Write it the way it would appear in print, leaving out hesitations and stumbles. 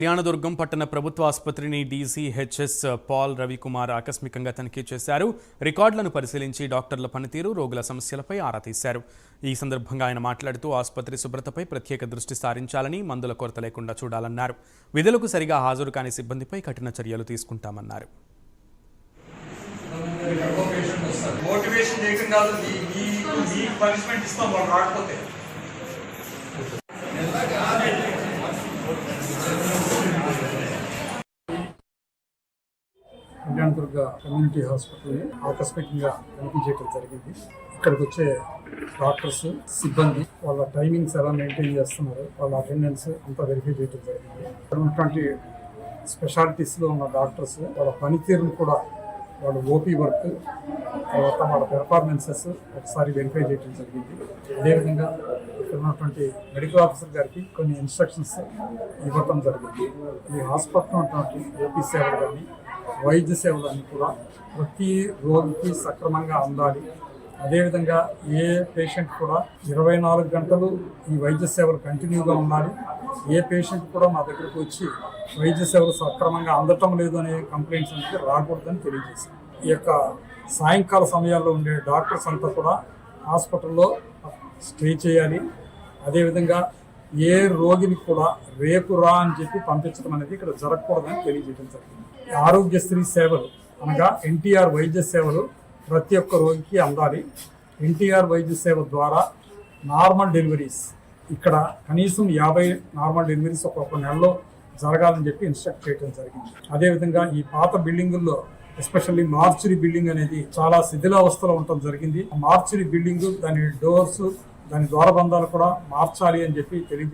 కళ్యాణదుర్గం పట్టణ ప్రభుత్వ ఆసుపత్రిని డీసీహెచ్ఎస్ పాల్ రవికుమార్ ఆకస్మికంగా తనిఖీ చేశారు. రికార్డులను పరిశీలించి డాక్టర్ల పనితీరు, రోగుల సమస్యలపై ఆరా తీశారు. ఈ సందర్భంగా ఆయన మాట్లాడుతూ ఆసుపత్రి శుభ్రతపై ప్రత్యేక దృష్టి సారించాలని, మందుల కొరత లేకుండా చూడాలన్నారు. విధులకు సరిగా హాజరు కాని సిబ్బందిపై కఠిన చర్యలు తీసుకుంటామన్నారు. కళ్యాణదుర్గ కమ్యూనిటీ హాస్పిటల్ని ఆకస్మికంగా తనిఖీ చేయడం జరిగింది. ఇక్కడికి వచ్చే డాక్టర్స్, సిబ్బంది వాళ్ళ టైమింగ్స్ ఎలా మెయింటైన్ చేస్తున్నారు, వాళ్ళ అటెండెన్స్ అంతా వెరిఫై చేయడం జరిగింది. ఇక్కడ ఉన్నటువంటి స్పెషాలిటీస్లో ఉన్న డాక్టర్స్ వాళ్ళ పనితీరును కూడా, వాళ్ళ ఓపీ వర్క్, తర్వాత వాళ్ళ పెర్ఫార్మెన్సెస్ ఒకసారి వెరిఫై చేయడం జరిగింది. అదేవిధంగా ఇక్కడ ఉన్నటువంటి మెడికల్ ఆఫీసర్ గారికి కొన్ని ఇన్స్ట్రక్షన్స్ ఇవ్వటం జరిగింది. ఈ హాస్పిటల్ ఉన్నటువంటి ఓపీ సేవలు కానీ, వైద్య సేవలన్నీ కూడా ప్రతి రోగికి సక్రమంగా అందాలి. అదేవిధంగా ఏ పేషెంట్ కూడా 24 గంటలు ఈ వైద్య సేవలు కంటిన్యూగా ఉండాలి. ఏ పేషెంట్ కూడా మా దగ్గరకు వచ్చి వైద్య సేవలు సక్రమంగా అందటం లేదు అనే కంప్లైంట్స్ అనేది రాకూడదని తెలియజేశారు. ఈ యొక్క సాయంకాల సమయాల్లో ఉండే డాక్టర్స్ అంతా కూడా హాస్పిటల్లో స్టే చేయాలి. అదేవిధంగా ఏ రోగిని కూడా రేపు రా అని చెప్పి పంపించడం అనేది ఇక్కడ జరగకూడదని తెలియజేయడం జరిగింది. ఆరోగ్యశ్రీ సేవలు అనగా ఎన్టీఆర్ వైద్య సేవలు ప్రతి ఒక్క రోగికి అందాలి. ఎన్టీఆర్ వైద్య సేవ ద్వారా నార్మల్ డెలివరీస్ ఇక్కడ కనీసం 50 నార్మల్ డెలివరీస్ ఒక్కొక్క నెలలో జరగాలని చెప్పి ఇన్స్ట్రక్ట్ చేయడం జరిగింది. అదేవిధంగా ఈ పాత బిల్డింగుల్లో ఎస్పెషల్లీ మార్చురీ బిల్డింగ్ అనేది చాలా శిథిలావస్థలో ఉండటం జరిగింది. మార్చురీ బిల్డింగ్, దాని డోర్స్, దాని ద్వారబంధాలు కూడా మార్చాలి అని చెప్పి తెలియజేయాలి.